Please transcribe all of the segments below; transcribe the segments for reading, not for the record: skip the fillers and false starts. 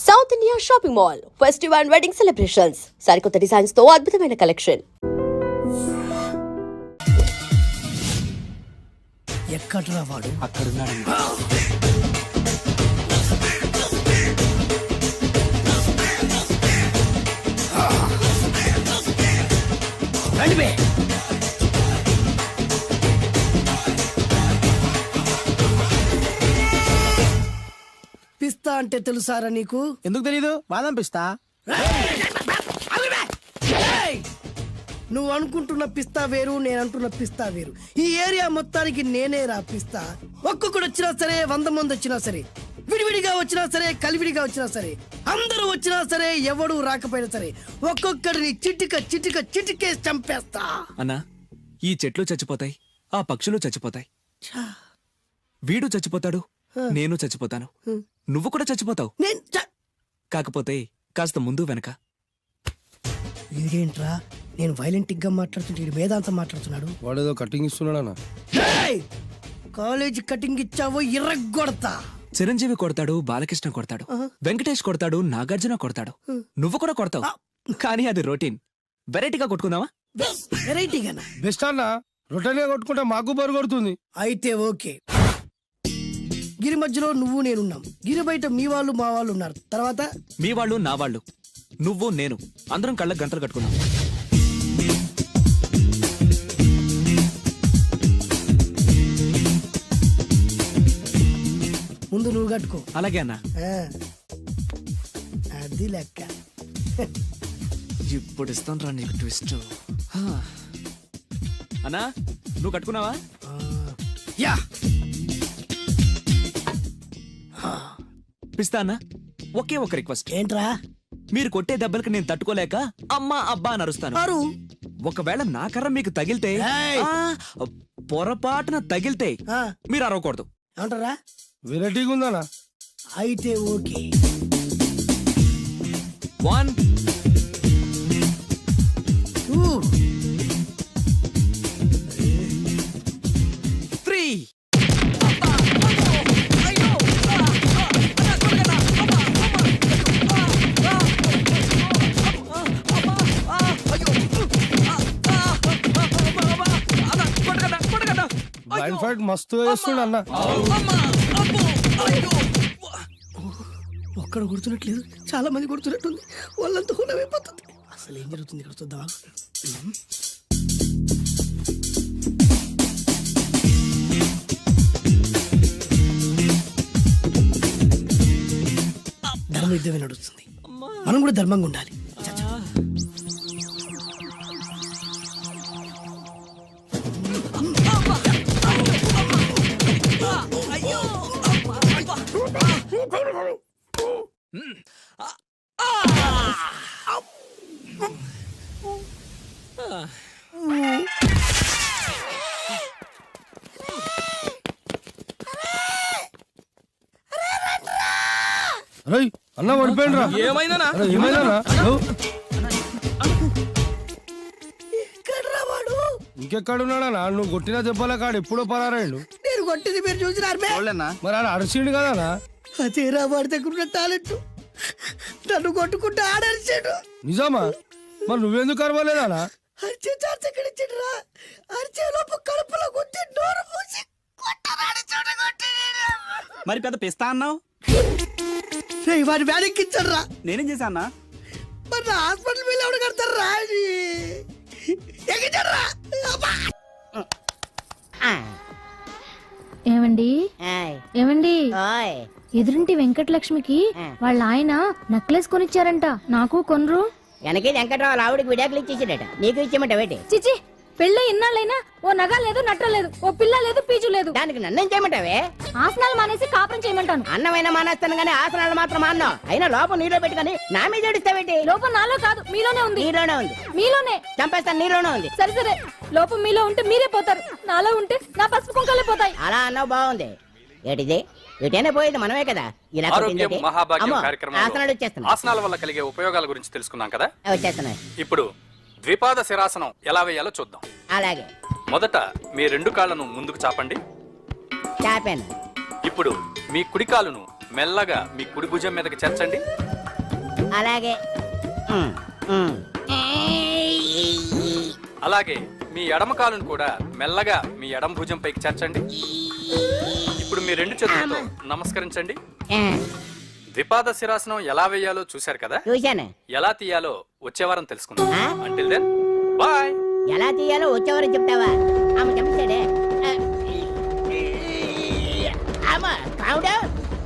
South India shopping mall festive and wedding celebrations సరికొత్త designs తో అద్భుతమైన కలెక్షన్. ఎక్కడ్రా వాడు? అక్కడున్నాడు. రండి. పిస్తా అంటే తెలుసారా నీకు? ఎందుకు తెలీదు? బాదం పిస్తా. నువ్వు అనుకుంటున్న పిస్తా వేరు, నేను అంటున్న పిస్తా వేరు. ఈ ఏరియా మొత్తానికి నేనే రా పిస్తా. ఒక్కొక్కడు వచ్చినా సరే, 100 మంది వచ్చినా సరే, విడివిడిగా వచ్చినా సరే, కలివిడిగా వచ్చినా సరే, అందరూ వచ్చినా సరే, ఎవడు రాకపోయినా సరే, ఒక్కొక్కడిని చిటికేసి చంపేస్తా. అన్నా, ఈ చెట్లు చచ్చిపోతాయి, ఆ పక్షులు చచ్చిపోతాయి, వీడు చచ్చిపోతాడు, నేను చచ్చిపోతాను, నువ్వు కూడా చచ్చిపోతావు. కాకపోతే కాస్త ముందు వెనక. వీడేంట్రా నేను వైలెంటిక్ గా మాట్లాడుతుంటే వేదాంతం మాట్లాడుతున్నాడు. వాడేదో కటింగ్ ఇస్తున్నాడా? కాలేజీ కటింగ్ ఇచ్చావో ఇర్రగొడతా. చిరంజీవి కొడతాడు, బాలకృష్ణ కొడతాడు, వెంకటేష్ కొడతాడు, నాగార్జున కొడతాడు, నువ్వు కూడా కొడతావు. కానీ అది రొటీన్. వెరైటీగా కొట్టుకుందామా? వెరైటీగానా? బెస్ట్ అన్న. రొటీన్ గా కొట్టుకుంటే మాకు బరు కొడుతుంది. అయితే ఓకే. గిరి మధ్యలో నువ్వు నేనున్నాం. గిరి బయట మీ వాళ్ళు మా వాళ్ళు ఉన్నారు. తర్వాత మీ వాళ్ళు నా వాళ్ళు, నువ్వు నేను, అందరం కళ్ళకు గంటలు కట్టుకున్నాం. ముందు నువ్వు కట్టుకో. అలాగే అన్నా. అది లెక్క. ఇప్పుడు ఇస్తాను రా నీకు ట్విస్ట్. అన్నా, నువ్వు కట్టుకున్నావా? యా. పిస్తా అన్నా, ఒకే ఒక రిక్వెస్ట్. ఏంట్రా? మీరు కొట్టే దెబ్బలకి నేను తట్టుకోలేక అమ్మా అబ్బా అని అరుస్తాను. ఒకవేళ నా కర్ర మీకు తగిలితే, పొరపాటున తగిలితే మీరు అరవకూడదు. ఏమంటారా? వెరైటీగా ఉందనా? అయితే ఓకే. 1 2 3. బ్లైండ్ ఫైట్ మస్తు వేస్తుండ అన్న. ఒక్కడ గుర్తున్నట్లేదు, చాలా మంది గుర్తున్నట్టుంది. వాళ్ళంతా హులమైపోతుంది. అసలు ఏం జరుగుతుంది ఇక్కడ చూద్దామా? ధర్మ యుద్ధమే నడుస్తుంది. మనం కూడా ధర్మంగా ఉండాలి. అరే అన్న పడిపోయిండ్రా. ఏమైందనా? ఇంకెక్కడున్నాడా? నువ్వు కొట్టినా దెబ్బల కాడు ఎప్పుడో పరారాయండు. నేను కొట్టింది మీరు చూసినారు. మరి ఆడ అరిసిండు కదా? అదేరా వాడి దగ్గర ఉన్న టాలెంట్. నన్ను కొట్టుకుంటూ ఆడరిచాడు. నిజమా? మరి నువ్వెందుకు అరవలేదా? అరిచే ఛాన్స్ ఎక్కడిచ్చాడురా? అరిచే లోపు కడుపులో గుద్ది నోరు మూసి కొట్టరాని చోట కొట్టి. మరి పెద్ద పిస్తా అన్నావు. వాడి వ్యానెక్కించాడు రా. నేనేం చేశా అన్నా? మరి హాస్పిటల్ బిల్ ఎవడు కడతారు రా? ఎక్కించాడు రా. ఏమండి ఏమండి, ఎదురింటి వెంకటలక్ష్మికి వాళ్ళ ఆయన నెక్లెస్ కొనిచ్చారంట. నాకు కొనరు. వెనకే వెంకట్రావు ఆవిడకి విడాకులు ఇచ్చేసాడట. నీకు ఇచ్చేమంట వేటి? చిచి, పెళ్ళి ఇన్నాళ్ళైనా ఓ నగ లేదు, నట్ట లేదు, ఓ పిల్ల లేదు, పీచు లేదు. దానికి నన్నేం చేయమంటావే? ఆసనాలు మానేసి కాపురం చేయమంటాను. అన్నమైనా మానేస్తాను గానీ ఆసనాలు మాత్రం మాన్నావు. అయినా లోపం నీలో పెట్టుకుని నా మీద ఏడుస్తావేటి? లోపం నాలో కాదు, మీలోనే ఉంది. నీలోనే ఉంది. మీలోనే చంపేస్తాను. నీలోనే ఉంది. సరే సరే, లోపం మీలో ఉంటే మీరే పోతారు, నాలో ఉంటే నా పసుపు కుంకాలే పోతాయి. అలా అన్నావు, బాగుంది. ఏటిది? ఎటైనా పోయేది మనమే కదా. ఇలా ఆరోగ్యం మహాభాగ్యం కార్యక్రమంలో ఆసనాలు వచ్చేస్తున్నాయి. ఆసనాల వల్ల కలిగే ఉపయోగాల గురించి తెలుసుకున్నాం కదా. వచ్చేస్తున్నాయి. ఇప్పుడు ద్విపాద శిరాసనం ఎలా వేయాలో చూద్దాం. అలాగే. మొదట మీ 2 కాళ్ళను ముందుకు చాపండి. చాపాను. ఇప్పుడు మీ కుడి కాలును మెల్లగా మీ కుడి భుజం మీదకి చేర్చండి. అలాగే అలాగే మీ ఎడమ కాలును కూడా మెల్లగా మీ ఎడమ భుజం పైకి చేర్చండి. ఇప్పుడు మీ రెండు చేతులతో నమస్కరించండి. ద్విపాద శిరాసనం ఎలా వేయాలో చూశారు కదా, చూశాను. ఎలా తీయాలో వచ్చే వారం తెలుసుకుందాం. Until then bye. ఎలా తీయాలో వచ్చేవారు చెప్తావా? ఆమె చెప్పాడే. కావుడా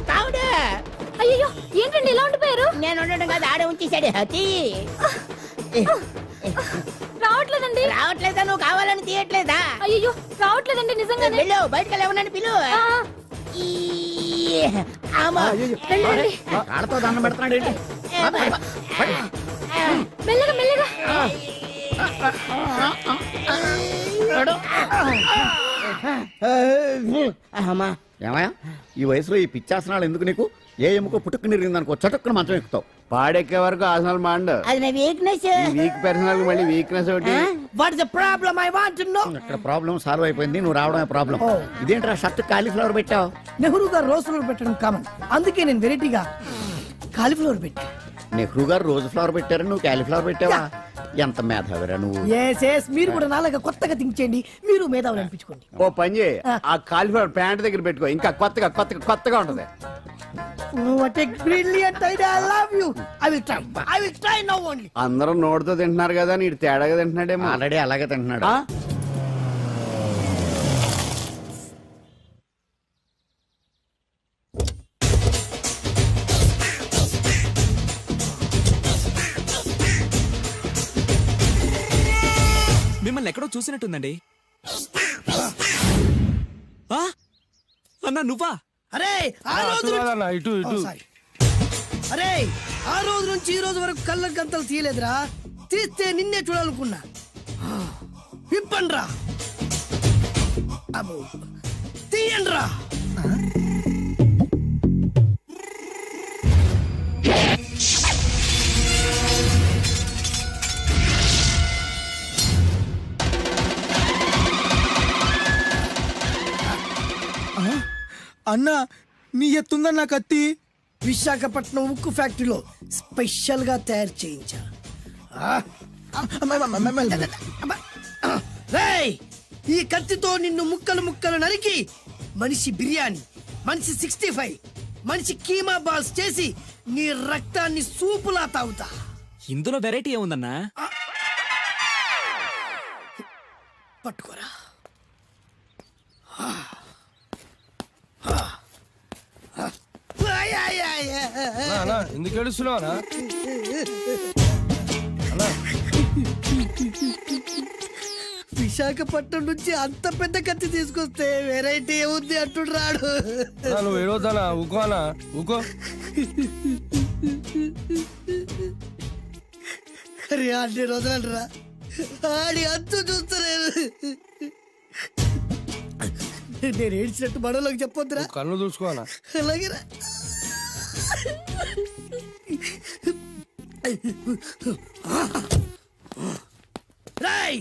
కావుడా. అయ్యో ఏంటండి ఇలా ఉండిపోయారు? నేను ఉండడం కాదు, ఆడే ఉంచేశాడు. హతి రావట్లేదండి. రావట్లేదా? నువ్వు కావాలని తీయట్లేదా? అయ్యో రావట్లేదండి నిజంగానే. పిలు బయటకు వెళ్ళవనండి పిలు. ఆ, వెళ్ళండి. ఆడతో దండం పెడుతున్నాడు ఏంటి? మెల్లగా మెల్లగా. అమ్మా ఏమయ్యా ఈ వయసులో ఈ పిచ్చాసనాలు ఎందుకు నీకు? ఏ ఎముకో పుట్టుకు నిరిగిందనుకో చటుక్కున మంచం ఎక్కుతావు. పాడెక్కే వరకు ఆసనాలు మాండు. అది నా వీక్నెస్. వీక్ పర్సనల్ మళ్ళీ వీక్నెస్ ఒకటి. What is the problem I want to know. ఇక్కడ ప్రాబ్లం సాల్వ్ అయిపోయింది, నువ్వు రావడమే ప్రాబ్లం. ఇదేంట్రా షర్ట్ కాలీఫ్లవర్ పెట్టావు? నెహ్రూ గారు రోజ్ ఫ్లవర్ పెట్టడం కామన్, అందుకే నేను వెరైటీగా కాలీఫ్లవర్ పెట్టా. నెహ్రూ గారు రోజు ఫ్లవర్ పెట్టారు, నువ్వు కాలీఫ్లవర్ పెట్టావా? ఎంత మేధావిరా నువ్వు. ఎస్ మీరు కూడా నాలాగా కొత్తగా థింక్ చేయండి, మీరు మేధావులు అనిపించుకోండి. ఓ పని చేయి, ఆ కాలిఫ్లవర్ ప్యాంట్ దగ్గర పెట్టుకో, ఇంకా కొత్తగా ఉంటది. What a brilliant idea, I love you. I will try now only. అందరూ నోటితో తింటున్నారు కదా, నీడు తేడాగా తింటున్నాడేమో. ఆల్రెడీ అలాగే తింటున్నాడు. ఆ? మిమ్మల్ని ఎక్కడో చూసినట్టుందండి. ఆ? అన్నా నువ్వా? అరే ఆ రోజు కాదన్నా, ఇటు ఇటు. సారీ. అరే ఆ రోజు నుంచి ఈ రోజు వరకు కళ్ళ గంతలు తీయలేదురా, తీస్తే నిన్నే చూడాలనుకున్నా. విప్పండ్రా, అబ్బో తీయండ్రా. అన్నా నీ ఎత్తుందన్నా కత్తి. విశాఖపట్నం ఉక్కు ఫ్యాక్టరీలో స్పెషల్ గా తయారు చేయించా. రేయ్, ఈ కత్తితో నిన్ను ముక్కలు ముక్కలు నరికి మనిషి బిర్యానీ, మనిషి 65, మనిషి కీమా బాల్స్ చేసి నీ రక్తాన్ని సూపులా తాగుతా. ఇందులో వెరైటీ ఏముందన్నా? పట్టుకోరా. అన్నా ఎందుకు ఏడుస్తున్నావా? విశాఖపట్నం నుంచి అంత పెద్ద కత్తి తీసుకొస్తే వెరైటీ ఏముంది అంటుడు రాడు. నువ్వు ఏడవద్దానా? ఊకో అన్నా, ఊకో. అరే అన్ని రోజులరా, ఆడి అంతు చూస్తలేదు. నేను ఏడ్చినట్టు మనలోకి చెప్పొద్దురా. కళ్ళు చూసుకోనా? అలాగేరా. రాయ్,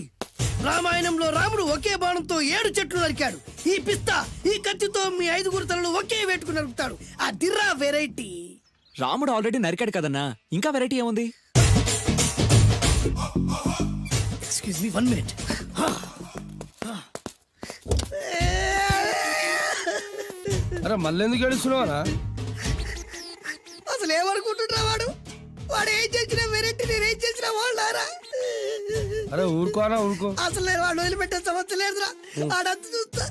రామాయణంలో రాముడు ఒకే బాణంతో 7 చెట్లు నరికాడు. ఈ పిస్తా ఈ కత్తితో మీ 5 తలలు ఒకే వేటుకు నరుకుతాడు. ఆ దిర్రా వెరైటీ. రాముడు ఆల్రెడీ నరికాడు కదన్నా, ఇంకా వెరైటీ ఏముంది? Excuse me 1 minute. అరే మళ్ళీ ఎందుకు ఏడుస్తున్నావా? అసలు ఏమనుకుంటున్నా వాడు? వాడు ఏం చేసినా వెరైటీ, నేనేం చేసినా వాళ్ళారా? అరే ఊరుకోనా, ఊరుకో. అసలు నేను వాడు వదిలిపెట్టే సమస్య లేదురా. ఆడంత చూస్తా.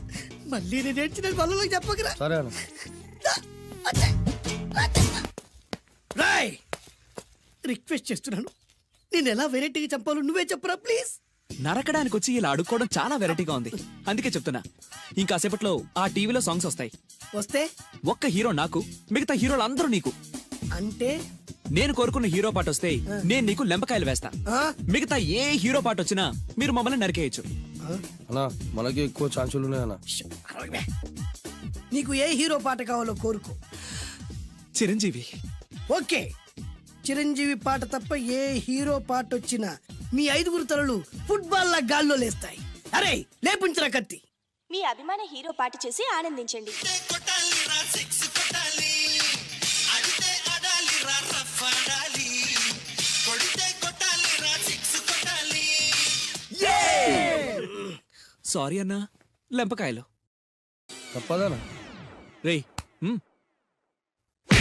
మళ్ళీ నేను ఏడ్చిన పనులకు చెప్పకరా. సరే అన్న. రాయ్, రిక్వెస్ట్ చేస్తున్నాను, నేను ఎలా వెరైటీగా చంపాలో నువ్వే చెప్పరా ప్లీజ్. నరకడానికి వచ్చి ఇలా అడుక్కోవడం చాలా వెరైటీగా ఉంది, అందుకే చెప్తున్నా. ఇంకాసేపట్లో ఆ టీవీలో సాంగ్స్ వస్తాయి. వస్తే ఒక్క హీరో నాకు, మిగతా హీరోలు అందరూ నీకు. అంటే నేను కోరుకున్న హీరో పాట వస్తే నేను నీకు లెంపకాయలు వేస్తా. ఆ? మిగతా ఏ హీరో పాట వచ్చినా మీరు మమ్మల్ని నరికేయచ్చు. అన్నా మనకి ఎక్కువ ఛాన్సులు ఉన్నాయన్నా. అరవై. నీకు ఏ హీరో పాట కావాలో కోరుకో. చిరంజీవి. ఓకే, చిరంజీవి పాట తప్ప ఏ హీరో పాట వచ్చినా మీ 5 తలలు ఫుట్బాల్ లా గాల్లో లేస్తాయి. అరే లేపుంచరా కత్తి. మీ అభిమాన హీరో పాట చేసి ఆనందించండి. కొట్టాలి రా, 6 కొట్టాలి, అడితే అడాలి రా, రఫ్ అడాలి. సారీ అన్నా, లెంపకాయలు. తప్పదనా? రేయ్ మ్.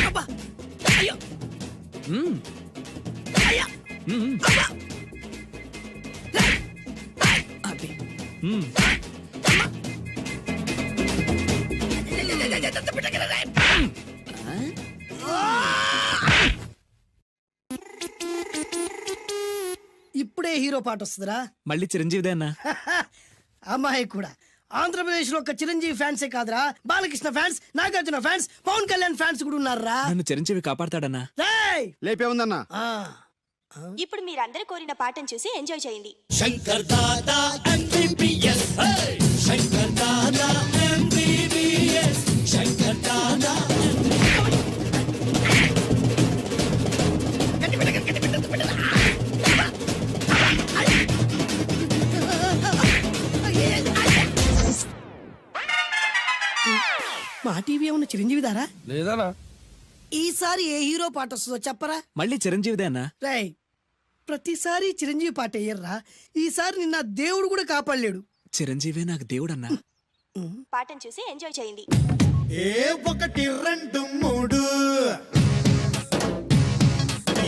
అబ్బా! అయ్యో! మ్. అయ్యా! మ్. అబ్బా! అది. మ్. ఇప్పుడే హీరో పాట వస్తుందిరా. మళ్ళీ చిరంజీవిదే అన్నా. అమ్మాయి కూడా ఆంధ్రప్రదేశ్ లో ఒక చిరంజీవి ఫ్యాన్సే కాదురా, Balakrishna fans, Nagarjuna fans, Pawan Kalyan fans కూడా ఉన్నారా. నన్ను చిరంజీవి కాపాడతాడన్నా. రేయ్! లేపే ఉందన్నా. ఆ, ఇప్పుడు మీరందరూ కోరిన పాటను చూసి ఎంజాయ్ చేయండి. మా టీవీ ఏమన్నా చిరంజీవి దారా? లేదనా? ఈసారి ఏ హీరో పాట వస్తుందో చెప్పరా. మళ్ళీ చిరంజీవిదే అన్నా. రేయ్, ప్రతిసారి చిరంజీవి పాట వేయర్రా. ఈసారి నిన్న దేవుడు కూడా కాపాడలేడు. చిరంజీవే నాకు దేవుడన్నా. పాటను చూసి ఎంజాయ్ చేయండి. ఏ 1 2 3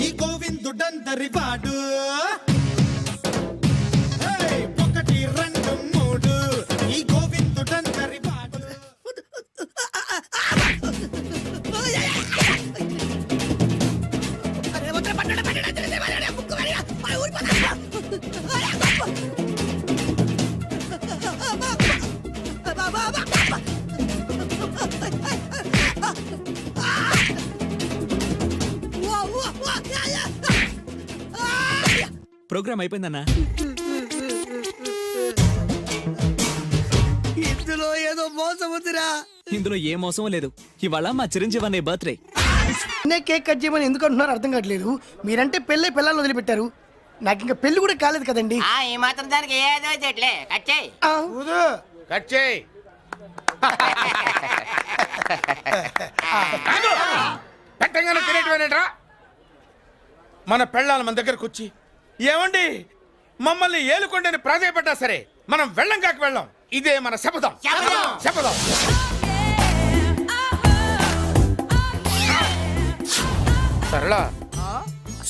ఈ గోవిందుడందరి వాడు. 1 2 3 ఈ గోవిందుడందరి వాడు. ప్రోగ్రామ్ అయిపోయిందన్నా. ఇందులో ఏదో మోసం ఉందిరా. ఇందులో ఏ మోసం లేదు. ఇవాళ మా చిరంజీవి అనే బర్త్డే. కేక్ కట్ చేయమని ఎందుకు అంటున్నారో అర్థం కావట్లేదు. మీరంటే పెళ్ళై పిల్లల్ని వదిలిపెట్టారు, నాకు ఇంకా పెళ్లి కూడా కాలేదు కదండి. ఈ మాత్రం దానికి ఏదో చెట్లే కచ్చే. ఆ, కట్ చేయి. పెట్టంగానే తినేటివేనేట్రా? మన పెళ్ళాలు మన దగ్గరకు వచ్చి ఏమండి మమ్మల్ని ఏలుకొండని ప్రాధాయపడ్డా సరే మనం వెళ్ళం కాక వెళ్ళం. ఇదే మన శపథం. శపథం. సరళ,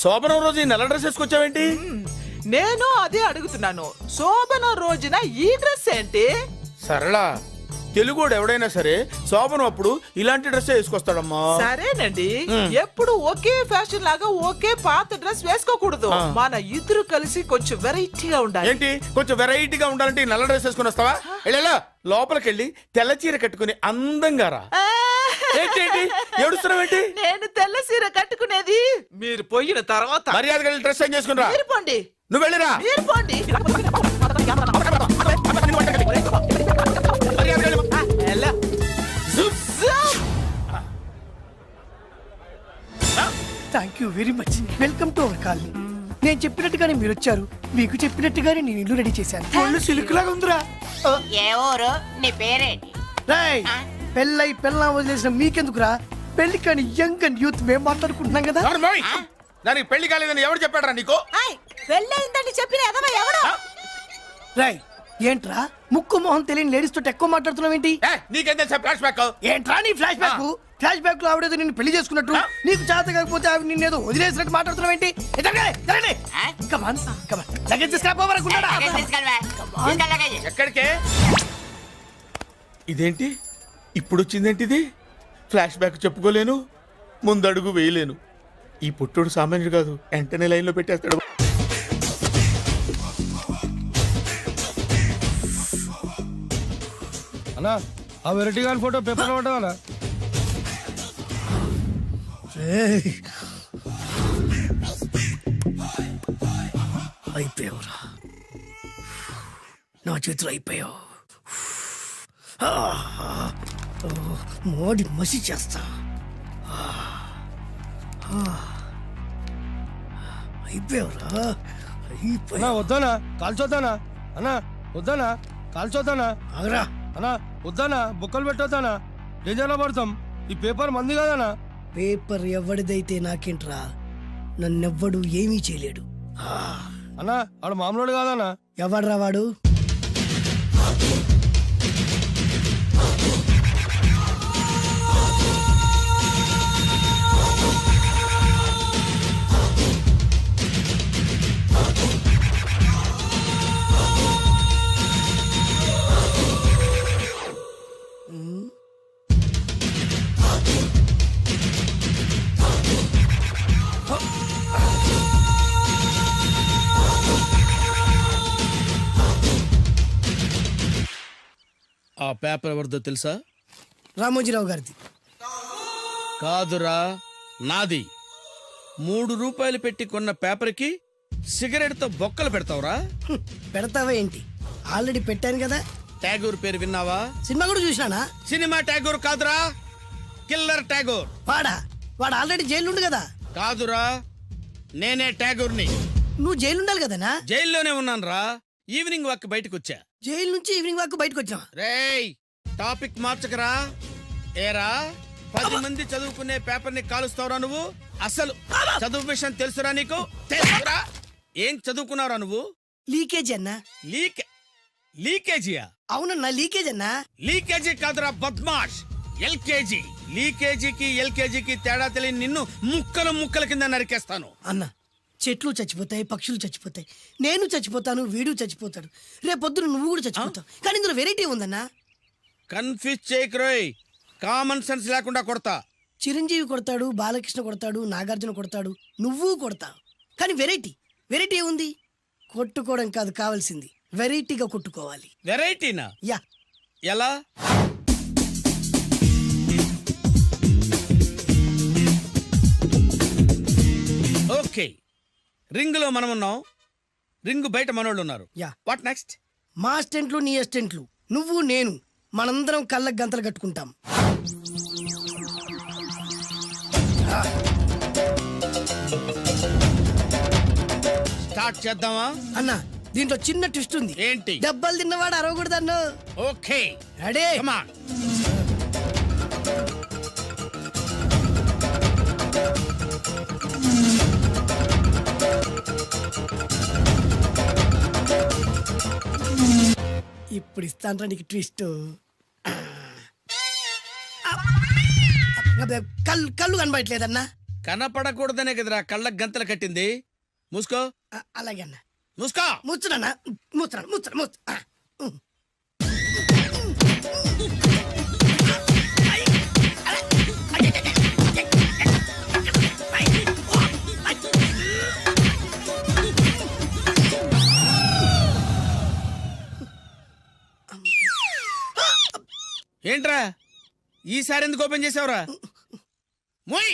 శోభనం రోజు ఈ నల్ల డ్రెస్ వేసుకొచ్చావేంటి? నేను అదే అడుగుతున్నాను. శోభన రోజున ఈ డ్రెస్ ఏంటి? సరళ, తెలుగుడు ఎవడైనా సరే శోభనం అప్పుడు ఇలాంటి డ్రెస్ వేసుకొస్తాడమ్మా. సరేనండి, ఎప్పుడు ఒకే ఫ్యాషన్ లాగా ఒకే పాత డ్రెస్ వేసుకోకూడదు. మన ఇద్దరు కలిసి కొంచెం వెరైటీగా ఉండాలి. ఏంటి కొంచెం వెరైటీగా ఉండాలంటే ఈ నల్ల డ్రెస్ వేసుకుని వస్తావా? వెళ్ళా లోపలికెళ్ళి తెల్ల చీర కట్టుకుని అందంగా రా. ఏంటి ఏడుస్తున్నావేంటి? నేను తెల్ల సీర కట్టుకునేది మీరు పోయిన తర్వాత. మర్యాదగా వెళ్ళి డ్రెస్ చేంజ్ చేసుకుని రా. మీరు పోండి. నువ్వు వెళ్ళిరా. మీరు పోండి. మర్యాదగా వెళ్ళి. ఎలా? Thank you very much. Welcome to our colony. నేను చెప్పినట్టుగానే మీరు వచ్చారు, మీకు చెప్పినట్టుగానే నేను ఇల్లు రెడీ చేశాను. ఒళ్ళు సిల్క్ లాగా ఉందిరా. ఏ ఊరు? నీ పేరేంటి? రేయ్, పెళ్ళై పెళ్ళా వదిలేసిన మీకెందుకురా? పెళ్లి కాని యంగ్ అండ్ యూత్ మేము మాట్లాడుకుంటున్నాం కదా. నోర్మోయ్. దానికి పెళ్లి కాలేదని ఎవరు చెప్పాడరా నీకు? పెళ్ళయిందని చెప్పిన ఎదవ ఎవరు? రాయ్, ఏంట్రా ముక్కు మొహం తెలియని లేడీస్ తోటి ఎక్కువ మాట్లాడుతున్నావు ఏంటి? నీకేం తెలుసా ఫ్లాష్ బ్యాక్? ఏంట్రా నీ ఫ్లాష్ బ్యాక్? ఫ్లాష్ బ్యాక్ లో ఆవిడేదో నిన్ను పెళ్లి చేసుకున్నట్టు, నీకు చేత కాకపోతే ఆవిడ నిన్నేదో వదిలేసినట్టు మాట్లాడుతున్నావు ఏంటి? ఎక్కడికే? ఇదేంటి ఇప్పుడు వచ్చిందేంటి? ఇది ఫ్లాష్ బ్యాక్ చెప్పుకోలేను, ముందడుగు వేయలేను. ఈ పుట్టుడు సామాన్యుడు కాదు, వెంటనే లైన్ లో పెట్టేస్తాడు. అన్నా ఆ వెరైటీ గారి ఫోటో పేపర్ పడ్డా? అయిపోయావురా, నా చేతులు అయిపోయావు. మోడి మసి చేస్తా. అయిపోయావురా, అన్నా వద్దానా కాల్చొద్దానా? అన్నా వద్దానా కాల్చొద్దానా? ఆగరా. అన్నా వద్దానా బొక్కలు పెట్టొద్దానా? డేంజర్లో పడతాం. ఈ పేపర్ మంది కదనా? పేపర్ ఎవడిదైతే నాకేంట్రా, నన్నెవ్వడు ఏమీ చేయలేడు. అన్నా ఆడు మామూలు కాదనా? ఎవడ్రా వాడు? పేపర్ ఎవరిదో తెలుసా? రామోజీరావు గారిది. కాదురా, నాది. 3 రూపాయలు పెట్టి కొన్న పేపర్కి సిగరెట్ తో బొక్కలు పెడతావురా? పెడతావా ఏంటి? ఆల్రెడీ పెట్టాను కదా. ట్యాగూర్ పేరు విన్నావా? సినిమా కూడా చూసినానా? సినిమా ట్యాగూర్ కాదురా, కిల్లర్ ట్యాగూర్. వాడు ఆల్రెడీ జైలు ఉండు కదా. కాదురా, నేనే ట్యాగూర్ని. నువ్వు జైలు ఉండాలి కదనా? జైల్లోనే ఉన్నాను రా. ఈవినింగ్ వాక్ బయటకు వచ్చా. జైలు నుంచి ఈవినింగ్ వాక్ బయటకు వచ్చినా. రేయ్, టాపిక్ మార్చకరా. ఏరా, 10 మంది చదువుకునే పేపర్ ని కాలుస్తావురా నువ్వు? అసలు చదువు విషయం తెలుసురా నీకు? తెలుసురా? ఏం చదువుకున్నావురా నువ్వు? లీకేజీ అన్నా. లీకేజీయా? అవునన్నా, లీకేజ్ అన్నా. లీకేజీ కాదురా బద్మాష్, ఎల్కేజీ. లీకేజీకి ఎల్కేజీకి తేడా తెలియని నిన్ను ముక్కల కింద నరికేస్తాను. అన్నా, చెట్లు చచ్చిపోతాయి, పక్షులు చచ్చిపోతాయి, నేను చచ్చిపోతాను, వీడు చచ్చిపోతాడు, రేపొద్దున నువ్వు కూడా చచ్చిపోతావు. కానీ ఇందులో వెరైటీ ఉందన్నా. కన్ఫ్యూజ్ చేయకురోయ్, కామన్ సెన్స్ లేకుండా కొడతా. చిరంజీవి కొడతాడు, బాలకృష్ణ కొడతాడు, నాగార్జున కొడతాడు, నువ్వు కొడతావు. కానీ వెరైటీ ఉంది. కొట్టుకోవడం కాదు కావాల్సింది, వెరైటీగా కొట్టుకోవాలి. వెరైటీనా? యా. ఎలా? ఓకే, రింగ్ లో మనం ఉన్నాం, రింగ్ బయట మనోళ్ళు ఉన్నారు. యా. What next? మా అసిస్టెంట్లు, నీ అసిస్టెంట్లు, నువ్వు నేను, మనందరం కళ్ళకు గంతలు కట్టుకుంటాం. స్టార్ట్ చేద్దామా? అన్నా, దీంట్లో చిన్న ట్విస్ట్ ఉంది. ఏంటి? దెబ్బలు తిన్నవాడు అరవకూడదన్ను. Okay, ready? Come on. ఇప్పుడు ఇస్తాను నీకు ట్విస్ట్. కళ్ళు కనబడట్లేదన్నా. కనపడకూడదనే కదరా కళ్ళకు గంతలు కట్టింది. మూసుకో. అలాగే అన్న. మూసుకో. ముచ్చునన్నా, ముచ్చురా. ఏంట్రా ఈసారి ఎందుకు ఓపెన్ చేసావురా? మోయ్.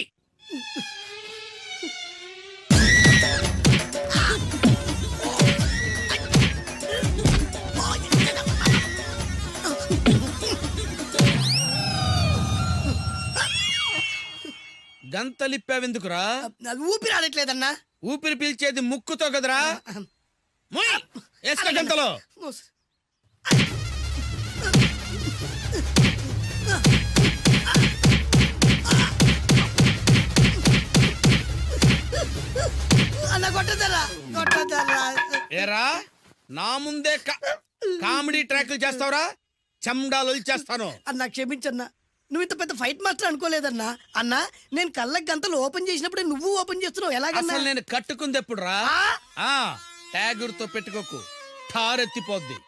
గంతలిప్పావెందుకురా? ఊపిరి ఆడట్లేదన్నా. ఊపిరి పీల్చేది ముక్కుతో కదరా. మోయ్, వేసుకో గంతలో. ఏరా, నా ముందే కామెడీ ట్రాక్లు చేస్తావురా? చెమ్డాలు చేస్తాను. అన్నా క్షమించన్నా, నువ్వు ఇంత పెద్ద ఫైట్ మాస్టర్ అనుకోలేదన్నా. అన్నా, నేను కళ్ళకి గంతలు ఓపెన్ చేసినప్పుడే నువ్వు ఓపెన్ చేస్తున్నావు. ఎలాగన్నా? అసలు నేను కట్టుకుంది ఎప్పుడు రా? ట్యాగుర్తో పెట్టుకోకు, ఠారెత్తిపోద్ది.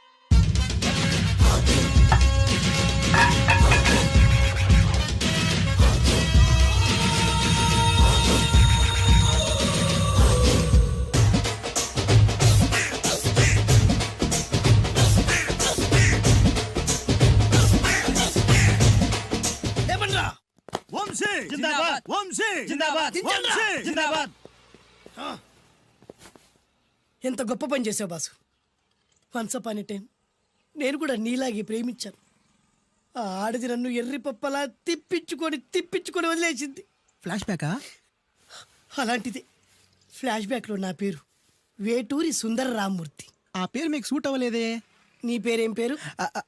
ఎంత గొప్ప పని చేసావు boss. Once upon a time నేను కూడా నీలాగే ప్రేమించాను. ఆ ఆడది నన్ను ఎర్రి పప్పలా తిప్పించుకొని వదిలేసింది. ఫ్లాష్ బ్యాకా? అలాంటిది ఫ్లాష్ బ్యాక్లో నా పేరు వేటూరి సుందర రామ్మూర్తి. ఆ పేరు మీకు సూట్ అవ్వలేదే. నీ పేరేం పేరు?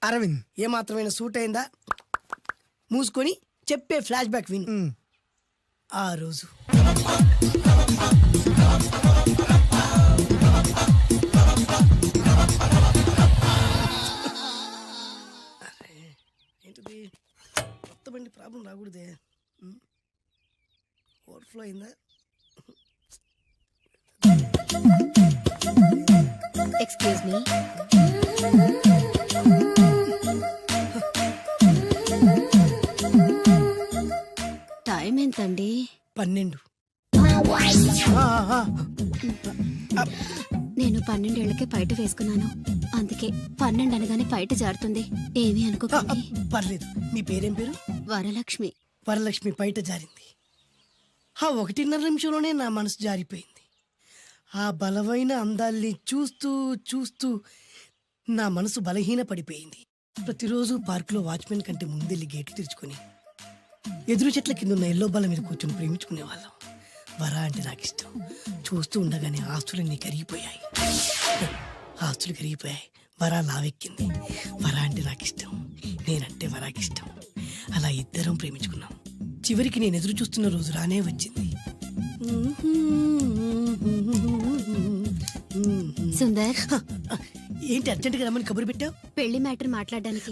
అరవింద్. ఏమాత్రమైన సూట్ అయిందా? మూసుకొని చెప్పే ఫ్లాష్ బ్యాక్ విను. ఆ రోజు ఏంటిది? కొత్త బండి ప్రాబ్లం రాకూడదే. ఓవర్ఫ్లో అయిందా? Excuse me. టైం ఎంతండి? 12. నేను 12 ఏళ్లకే పైట వేసుకున్నాను. అందుకే 12 అనగానే పైట జారుతుంది. ఏమీ అనుకోకండి. పర్లేదు. మీ పేరేం పేరు? వరలక్ష్మి. వరలక్ష్మి పైట జారింది. ఆ 1.5 నిమిషంలోనే నా మనసు జారిపోయింది. ఆ బలమైన అందాల్ని చూస్తూ చూస్తూ నా మనసు బలహీన పడిపోయింది. ప్రతిరోజు పార్కులో వాచ్మెన్ కంటే ముందెళ్ళి గేట్లు తెరుచుకొని ఎదురు చెట్ల కింద ఉన్న ఎల్లో బల్ల మీద కూర్చొని ప్రేమించుకునే వాళ్ళం. వర అంటే నాకు ఇష్టం. చూస్తూ ఉండగానే ఆస్తులన్నీ కరిగిపోయాయి. ఆస్తులు కరిగిపోయాయి. వర లావెక్కింది. వర అంటే నాకు ఇష్టం, నేనంటే వరాకి ఇష్టం. అలా ఇద్దరం ప్రేమించుకున్నాం. చివరికి నేను ఎదురు చూస్తున్న రోజు రానే వచ్చింది. సుందర్, ఏంటి అర్జెంట్గా రమ్మని కబురు పెట్టావు? పెళ్లి మ్యాటర్ మాట్లాడడానికి.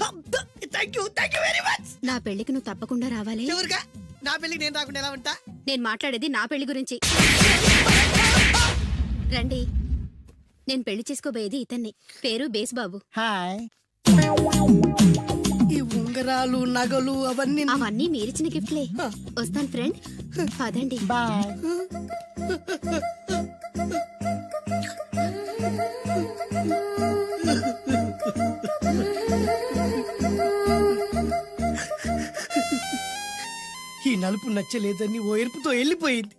Thank you very much. నా పెళ్లికి నువ్వు తప్పకుండా రావాలి. ఎవరుగా? నా పెళ్లికి నేను రాకుండా ఎలా ఉంటా? నేను మాట్లాడేది నా పెళ్లి గురించి. రండి. నేను పెళ్లి చేసుకోబోయేది ఇతన్ని. పేరు బేస్బాబు. హాయ్. ఈ ఉంగరాలు నగలు అవన్నీ అవన్నీ మీరిచ్చిన గిఫ్ట్లే. వస్తాను ఫ్రెండ్. పదండి. బాయ్. ఈ నలుపు నచ్చలేదని ఓ ఎరుపుతో వెళ్ళిపోయింది.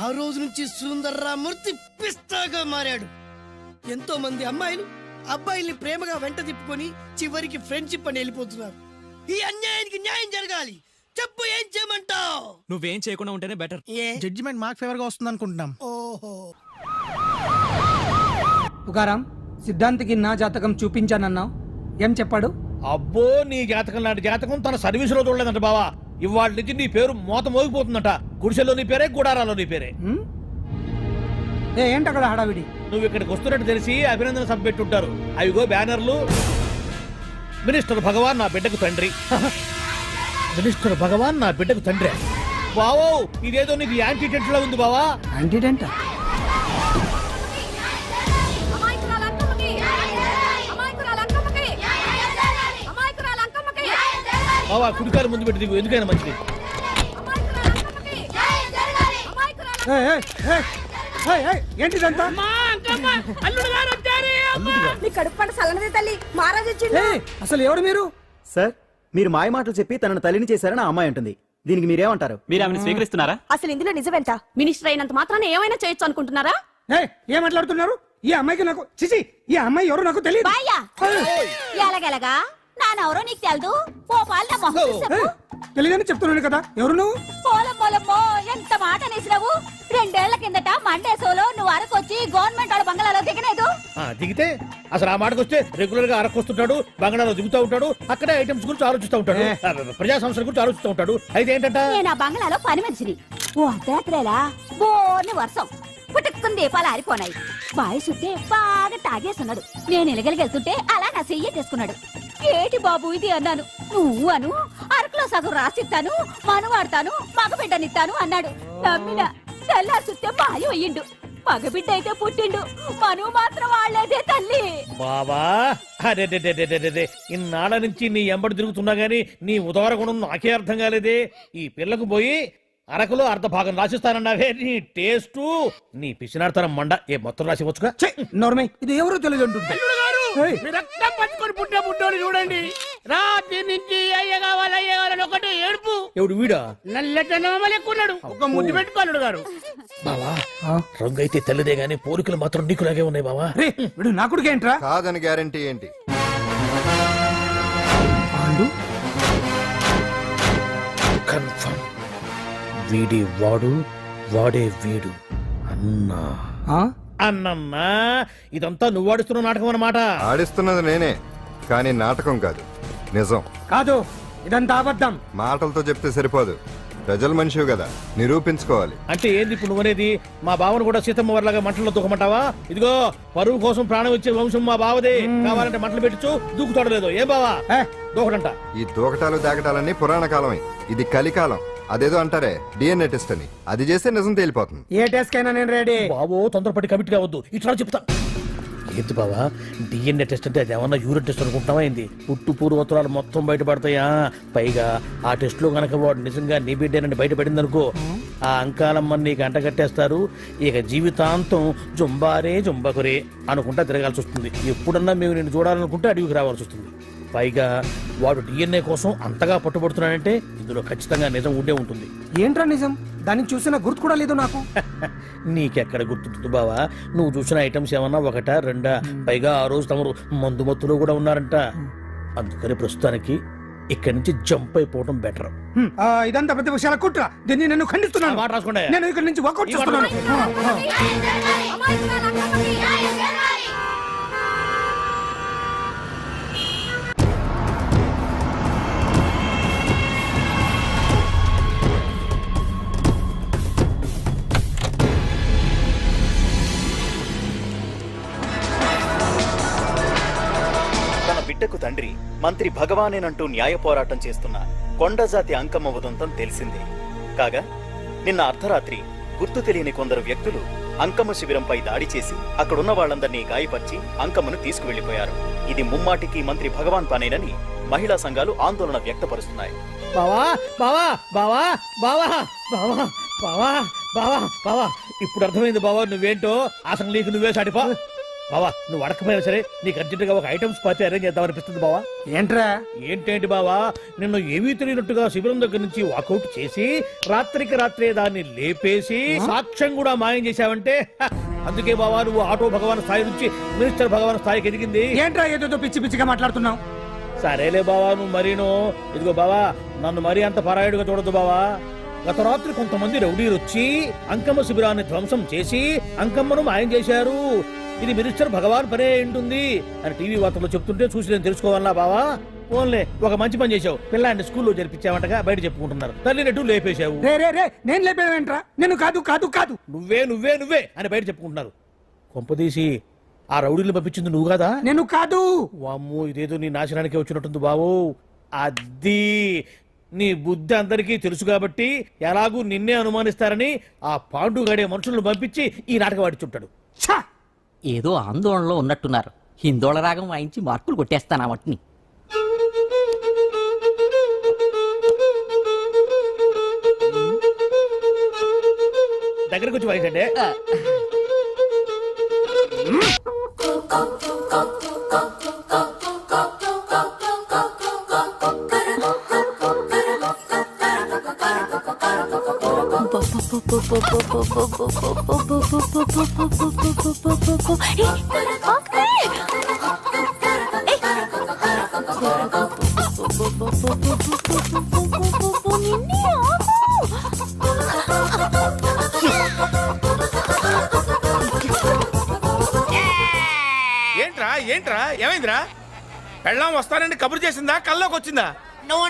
ఆ రోజు నుంచి సుందర్రామూర్తి పిస్తాగా మారాడు. ఎంతో మంది అమ్మాయిలు అబ్బాయిల్ని ప్రేమగా వెంట తిప్పుకొని చివరికి ఫ్రెండ్షిప్ అని వెళ్ళిపోతున్నారు. ఈ అన్యాయానికి న్యాయం జరగాలి. చెప్పు, ఏం చేయమంటావు? నువ్వేం చేయకుండా ఉంటేనే బెటర్. జడ్జిమెంట్ మాకు ఫేవర్ గా వస్తుంది అనుకుంటున్నాం. ఓహో, తుకారాం, సిద్ధాంతికి నా జాతకం చూపించానన్నావు. ఏం చెప్పాడు? అబ్బో, నీ జాతకం లాంటి జాతకం తన సర్వీసులో చూడలేదంట బావా. ఇవాళ నుంచి నీ పేరు మోత మోగిపోతుందట. గుడిసెలో నీ పేరే, గుడారాలో నీ పేరే. ఏంటి అక్కడ హడావిడి? నువ్వు ఇక్కడికి వస్తున్నట్టు తెలిసి అభినందన సభ పెట్టుంటారు. అవిగో బ్యానర్లు. మినిస్టర్ భగవాన్ నా బిడ్డకు తండ్రి. మినిస్టర్ భగవాన్ నా బిడ్డకు తండ్రి. బావో, ఇదేదో నీకు యాంటీ టెంట్ లో ఉంది బావా. యాంటీడెంట్? బావా, కుడికారు ముందు పెట్టి దిగు, ఎందుకైనా మంచిది. ఏంటిదంతా? అసలు ఎవరు మీరు? సార్, మీరు మాయ మాటలు చెప్పి తనను తల్లిని చేశారని ఆ అమ్మాయి అంటుంది. దీనికి మీరేమంటారు? మీరు ఆమెను స్వీకరిస్తున్నారా? అసలు ఇందులో నిజమేంట? మినిస్టర్ అయినంత మాత్రాన ఏమైనా చేయొచ్చు అనుకుంటున్నారా? ఏం మాట్లాడుతున్నారు? ఈ అమ్మాయికి నాకు చిచి, ఈ అమ్మాయి ఎవరు నాకు తెలియదు. ఎలాగెలగా నానెవరో నీకు తెలదు. ఓ పాల మొహం తెలియదని చెప్తున్నాను కదా. ఎవరు నువ్వు? పోలమ్మో ఎంత మాట అనేసినావు. 2 ఏళ్ల కిందట మండేసోలో నువ్వు అరకొచ్చి గవర్నమెంట్ వాళ్ళ బంగాళాలో దిగలేదు. దిగితే అసలు ఆ మాటకు వస్తే రెగ్యులర్ గా అరకొస్తుంటాడు, బంగాళాలో దిగుతూ ఉంటాడు, అక్కడే ఐటమ్స్ గురించి ఆలోచిస్తూ ఉంటాడు, ప్రజా సంస్థల గురించి ఆలోచిస్తూ ఉంటాడు. అయితే ఏంటంట, నేను ఆ బంగాళాలో పని మనిషిని. ఓ అర్ధరాత్రేలా బోర్ని వర్షం పుట్టుకుని దీపాలు ఆరిపోనాయి. బాయి చుట్టే బాగా తాగేస్తున్నాడు. నేను ఎలగలిగెళ్తుంటే అలా నా చెయ్యేసుకున్నాడు. ఏటి బాబు ఇది అన్నాను. నువ్వు అను, అరకులో సగం రాసిస్తాను, మనువాడతాను, మగబిడ్డనిస్తాను అన్నాడు. నమ్మిన తెల్లారి చుట్టే బాయి అయ్యిండు. మగబిడ్డ అయితే పుట్టిండు, మనువు మాత్రం వాళ్ళేదే తల్లి. బాబా అరే ఇన్నాళ్ళ నుంచి నీ ఎంబడి తిరుగుతున్నా గానీ నీ ఉదార గుణం నాకే అర్థం కాలేదే. ఈ పిల్లకు పోయి అరకులో అర్ధ భాగం రాసిస్తానన్నావే. నీ టేస్టు, నీ పిచ్చినాడతనం మండ. ఏ మొత్తం రాసి వచ్చుగా. నోర్మై, ఇది ఎవరో తెలియదు అంటుంటే. పట్టుకొని పుట్టే పుట్టోడు చూడండి. రాత్రి నుంచి అయ్య కావాలని ఒకటే ఏడుపు. ఎవడు వీడా? నల్లెక్కున్నాడు. ఒక ముద్దు పెట్టుకోలేడు గారు. బావా, రంగు అయితే తెల్లదే గానీ పోలికలు మాత్రం నీకులాగే ఉన్నాయి బావా. వీడు నా కొడుకేంట్రా? కాదని గ్యారంటీ ఏంటి? కన్ఫర్మ్. వీడి వాడు, వాడే వీడు. అన్నా అన్నమ్మా, ఇదంతా నువ్వు ఆడిస్తున్న నాటకం అన్నమాట. ఆడిస్తున్నది నేనే, కానీ నాటకం కాదు, నిజం. కాదు, ఇదంతా అబద్ధం. మాటలతో చెప్తే సరిపోదు, ప్రజల మనిషివి కదా, నిరూపించుకోవాలి. అంటే ఏంది ఇప్పుడు నువ్వనేది? మా బావను కూడా సీతమ్మ వారిలాగా మంటల్లో దూకమంటావా? ఇదిగో, పరువు కోసం ప్రాణం ఇచ్చే వంశం మా బావదే. కావాలంటే మంటలు పెట్టచ్చు, దూకుతాడు లేదు. ఏ బావా దూకడంట. ఈ దూకటాలు దాకటాలన్నీ పురాణ కాలమే, ఇది కలికాలం. అదేదో అంటారే డిఎన్ఏ టెస్ట్ అని, అది చేస్తే నిజం తేలిపోతుంది. ఏ టెస్ట్ కైనా నేను రెడీ. బావో, తొందరపడి కమిట్ కావద్దు, ఇట్లా చెప్తా. ఏంటి బావా, డిఎన్ఏ టెస్ట్ అంటే అది ఏమన్నా యూరిన్ టెస్ట్ అనుకుంటావా ఏంది? పుట్టు పూర్వోత్తరాలు మొత్తం బయటపడతాయా? పైగా ఆ టెస్ట్ లో గనక వాడు నిజంగా నీ బిడ్డేనని బయటపడింది అనుకో, ఆ అంకాలమ్మని నీకు అంట కట్టేస్తారు. ఇక జీవితాంతం జుంబారే జుంబకురే అనుకుంటా తిరగాల్సి వస్తుంది. ఎప్పుడన్నా మేము నిన్ను చూడాలనుకుంటే అడవికి రావాల్సి వస్తుంది. పైగా వాడు DNA కోసం అంతగా పట్టుబడుతున్నాడంటే ఇందులో ఖచ్చితంగా నిజం ఉండే ఉంటుంది. ఏంట్రా నిజం? దాన్ని చూసిన గుర్తు కూడా లేదు నాకు. నీకెక్కడ గుర్తుంటుంది బావా? నువ్వు చూసిన ఐటమ్స్ ఏమన్నా ఒకటా రెండా? పైగా ఆ రోజు తమరు మందు మత్తులో కూడా ఉన్నారంట. అందుకని ప్రస్తుతానికి ఇక్కడి నుంచి జంప్ అయిపోవడం బెటర్. ఇదంతా పెద్ద విషయాల కుట్ర. దీన్ని నేను ఖండిస్తున్నాను. మాట రాసుకోండి. నేను ఇక్కడ నుంచి వర్కౌట్ చేస్తున్నాను. తన బిడ్డకు తండ్రి మంత్రి భగవానేనంటూ న్యాయ పోరాటం చేస్తున్న కొండజాతి అంకమ్మ ఉదంతం తెలిసిందే. కాగా నిన్న అర్ధరాత్రి గుర్తు తెలియని కొందరు వ్యక్తులు అంకమ్మ శిబిరంపై దాడి చేసి అక్కడున్న వాళ్ళందరినీ గాయపరిచి అంకమ్మను తీసుకువెళ్లిపోయారు. ఇది ముమ్మాటికి మంత్రి భగవాన్ పనేనని మహిళా సంఘాలు ఆందోళన వ్యక్తపరుస్తున్నాయి. బావా బావా బావా బావా బావా బావా బావా బావా ఇప్పుడు అర్థమైంది బావా నువ్వేంటో. అసలు నీకు నువ్వే సాటిపా. బావా నువ్వు అడకపోయినా సరే నీకు అర్జెంటుగా ఒక ఐటమ్స్ పార్టీ అరేంజ్ చేద్దామనిపిస్తుంది బావా. ఏంట్రా? ఏంటేంటి బావా, నిన్ను ఏమీ తెలియనట్టుగా శిబిరం దగ్గర నుంచి వాకౌట్ చేసి రాత్రికి రాత్రే దాన్ని లేపేసి సాక్ష్యం కూడా మాయం చేశావంటే అందుకే బావా నువ్వు ఆటో భగవాన్ స్థాయి నుంచి మినిస్టర్ భగవాన్ స్థాయికి ఎదిగింది. ఏంట్రా ఏదో పిచ్చి పిచ్చిగా మాట్లాడుతున్నావు? సరేలే బావా నువ్వు మరీను. ఇదిగో బావా నన్ను మరీ అంత పరాయుడుగా చూడద్దు బావా. గత రాత్రి కొంతమంది రౌడీలు వచ్చి అంకమ్మ శిబిరాన్ని ధ్వంసం చేసి అంకమ్మను మాయం చేశారు. ఇది మినిస్టర్ భగవాన్ పనే ఉంటుంది అని టీవీ వార్తల్లో చెప్తుంటే చూసి నేను తెలుసుకోవాలా బావా. ఓన్లే ఒక మంచి పని చేశావు. పిల్లాన్ని స్కూల్లో జరిపించావంటగా బయట చెప్పుకుంటున్నారు. తల్లినట్టు లేపేశావు. నేను లేపేవేంట్రా? నేను కాదు కాదు కాదు నువ్వే నువ్వే నువ్వే అని బయట చెప్పుకుంటున్నారు. కొంపదీసి ఆ రౌడీలు పంపించింది నువ్వు కదా? నేను కాదు. వామ్మో ఇదేదో నీ నాశనానికి వచ్చినట్టుంది బావు. అది నీ బుద్ధి అందరికీ తెలుసు కాబట్టి ఎలాగూ నిన్నే అనుమానిస్తారని ఆ పాండుగాడే మనుషులను పంపించి ఈ నాటకం ఆడిచుంటాడు. ఏదో ఆందోళనలో ఉన్నట్టున్నారు. హిందోళ రాగం వాయించి మార్కులు కొట్టేస్తాను ఆ మట్టిని. దగ్గరకు వచ్చి వాయించండి. ఏంట్రా ఏంట్రా ఏమైందిరా? పెళ్ళాం వస్తానండి కబురు చేసిందా కల్లోకి వచ్చిందా? నువ్వు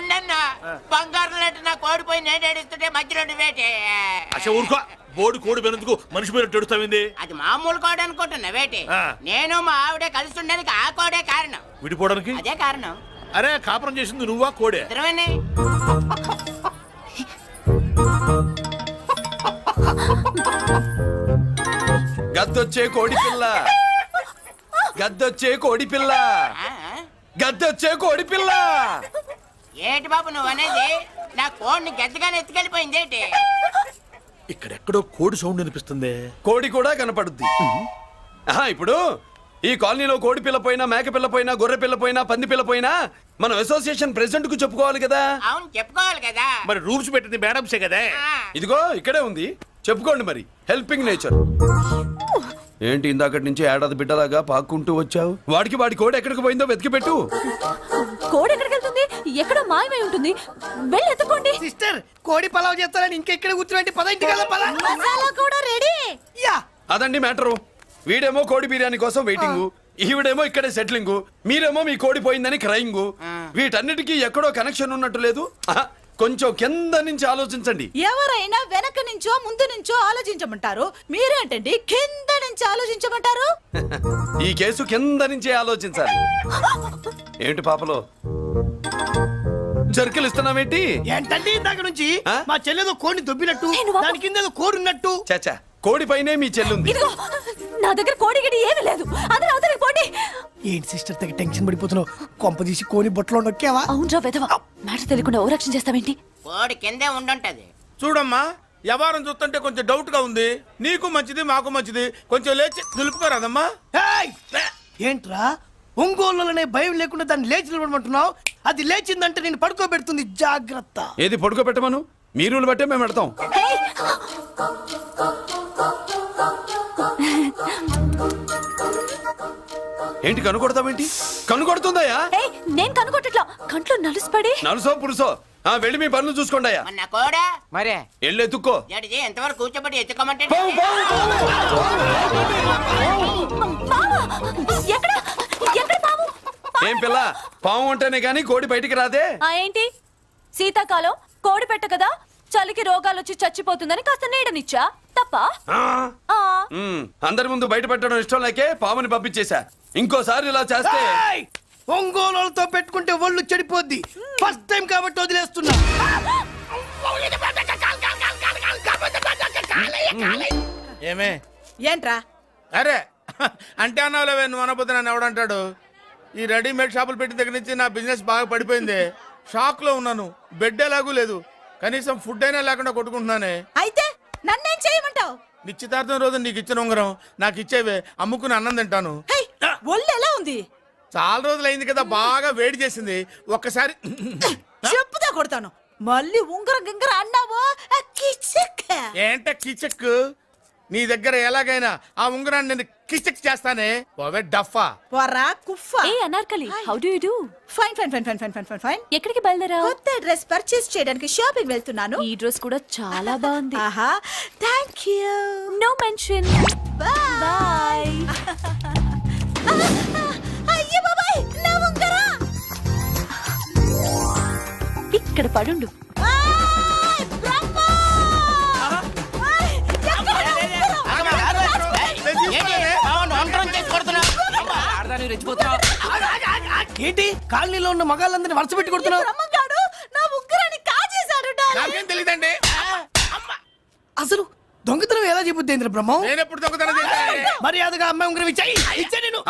బంగారం లాంటి నా కోడిపోయి నేడేడిస్తుంటే మధ్యలో నువ్వేటే. అసలు ఊరుకో. బోర్డు కోడి పెనందుకు మనిషి మీద తెడుస్తావింది. అది మామూలు కోడి అనుకుంటున్నా వేటి. నేను మా ఆవిడే కలిసి ఉండడానికి ఆ కోడే కారణం. విడిపోవడానికి అదే కారణం. అరే కాపురం చేసింది నువ్వా కోడే? ఇద్దరమేనే. గద్దొచ్చే కోడి పిల్ల, గద్దొచ్చే కోడి పిల్ల, గద్దొచ్చే కోడి పిల్ల. ఏటి బాబు నువ్వు అనేది? నా కోడిని గద్దగానే ఎత్తుకెళ్ళిపోయింది ఏంటి? ఇక్కడెక్కడో కోడి సౌండ్ అనిపిస్తుంది. కోడి కూడా కనపడుద్ది. ఇప్పుడు ఈ కాలనీలో కోడి పిల్ల పోయినా, మేక పిల్ల పోయినా, గొర్రె పిల్ల పోయినా, పంది పిల్ల పోయినా మనం అసోసియేషన్ ప్రెసిడెంట్ కు చెప్పుకోవాలి కదా. అవును చెప్పుకోవాలి కదా. మరి రూల్స్ పెట్టింది మేడమ్సే కదా. ఇదిగో ఇక్కడే ఉంది, చెప్పుకోండి మరి. Helping nature. ఏంటి ఇందాకటి నుంచి ఏడాది బిడ్డలాగా పాక్కుంటూ వచ్చావు? వాడికి వాడి కోడి ఎక్కడికి పోయిందో వెతికి పెట్టు. కోడి ఎక్కడికి వెళ్తుంది? ఎక్కడో మాయమై ఉంటుంది. వెళ్ళి ఎత్తుకోండి. సిస్టర్ కోడి పలావ్ చేస్తారని ఇంకెక్కడ కూర్చోండి. పద ఇంటికి వెళ్దాం, పద. మసాలా కూడా రెడీ. యా అదండి మ్యాటరు. వీడేమో కోడి బిర్యానీ కోసం వెయిటింగ్, ఈవిడేమో ఇక్కడే సెటిలింగ్, మీరేమో మీ కోడి పోయిందని క్రయింగ్. వీటన్నిటికీ ఎక్కడో కనెక్షన్ ఉన్నట్టు లేదు. కొంచెం కింద నుంచి ఆలోచించండి. ఎవరైనా వెనక నుంచో ముందు నుంచో ఆలోచించమంటారు, మీరేంటండి కింద నుంచి ఆలోచించమంటారు? ఈ కేసు కింద నుంచే ఆలోచించాలి. ఏంటి పాపలో జర్కలు ఇస్తున్నావేంటి? ఏంటంటే ఇందాక నుంచి మా చెల్లెదో కోడిని దొబ్బినట్టు, దాని కింద కోడి ఉన్నట్టు. చాచా కోడి పైనే మీ చెల్లుంది. ఇదిగో నా దగ్గర కోడి గిడి ఏమీ లేదు. అందరూ అవతలికి పోండి. ఏంటి సిస్టర్ తగ్గ టెన్షన్ పడిపోతున్నావు? కొంపదీసి కోడి బొట్టలో నొక్కావా? అవునరా వెధవ, మాట తెలియకుండా ఓ రక్షణ చేస్తావేంటి? కోడి కిందే ఉండుంటది. చూడమ్మా వ్యవహారం చూస్తుంటే కొంచెం డౌట్ గా ఉంది. నీకు మంచిది మాకు మంచిది, కొంచెం లేచి నిలుపుకోరాదమ్మా. ఏయ్! ఏంట్రా ఒంగోలులోనే భయం లేకుండా దాన్ని లేచి నిలబడమంటున్నావు? అది లేచిందంటే నేను పడుకోబెడుతుంది, జాగ్రత్త. ఏది పడుకోబెట్టమను, మీ రూల్ బట్టే మేము పెడతాం. ఏంటి కనుకొడతావేంటి? కనుకొడుతుందయ్యా? నేను కనుగొట్టట్లా, కంట్లో నలుసుపడి. నలుసో పురుసో వెళ్ళి మీ పనులు చూసుకోండి అయ్యా. మరే వెళ్ళి ఎత్తుక్కో. ఎంతవరకు కూర్చోబెట్టి ఎత్తుకోమంటే ఎక్కడ ఎక్కడ పాము? ఏం పిల్ల, పాము అంటేనే గాని కోడి బయటికి రాదే. ఏంటి శీతాకాలం కోడి పెట్ట కదా, చలికి రోగాలు వచ్చి చచ్చిపోతుందని కాస్త నీడనిచ్చా, తప్ప? అందరి ముందు బయట పెట్టడం ఇష్టం లేకే పాముని పంపించేశా. ఇంకోసారి ఇలా చేస్తే ఏయ్! ఒంగోలులతో పెట్టుకుంటే ఒళ్ళు చెడిపోద్ది. ఫస్ట్ టైం కాబట్టి వదిలేస్తున్నా. ఏమే ఏంట్రా? అరే అంటే అన్నావులేవే, నువ్వు అనబోతే నన్ను ఎవడంటాడు. ఈ రెడీమేడ్ షాపులు పెట్టిన దగ్గర నుంచి నా బిజినెస్ బాగా పడిపోయింది. షాక్ లో ఉన్నాను, బెడ్ ఎలాగూ లేదు, కనీసం ఫుడ్ అయినా లేకుండా కొట్టుకుంటున్నానే. అయితే నన్నేం చేయమంటావు? నిశ్చితార్థం రోజు నీకు ఇచ్చిన ఉంగరం నాకు ఇచ్చేవే, అమ్ముకుని అన్నం తింటాను. ఒళ్ళు ఎలా ఉంది? చాలా రోజులు అయింది కదా, బాగా వేడి చేసింది. ఒక్కసారి చెప్పుదా కొడతాను. మళ్ళీ ఉంగరం గింగర అన్నావో ఏంట కిచక్, నీ దగ్గర ఎలాగైనా ఆ ఉంగరాన్ని నేను కిచక్ చేస్తానే. పోవే డఫా. పోరా కుఫా. ఏ Anarkali, how do you do? Fine fine fine fine fine fine fine fine. ఎక్కడికి బయలుదేరావు? కొత్త డ్రెస్ పర్చేస్ చేయడానికి షాపింగ్ వెళ్తున్నాను. ఈ డ్రెస్ కూడా చాలా బాగుంది. ఆహా, thank you. No mention. Bye. అయ్యో బాబాయ్, నా ఉంగరం ఇక్కడ పడుండు. ఏంటి కాలనీలో ఉన్న మగాళ్ళందరినీ వరుస పెట్టి కొడుతున్నావు? బ్రహ్మంగాడు నా ఉంగరాన్ని కాజేశాడు. నాకేం తెలియదండి. అసలు దొంగతనం ఎలా చెబుద్ది బ్రహ్మం? నేను ఎప్పుడు దొంగతనం చేశాను? మర్యాదగా అమ్మాయి ఉంగరం ఇచ్చాయి. ఇచ్చా నేను.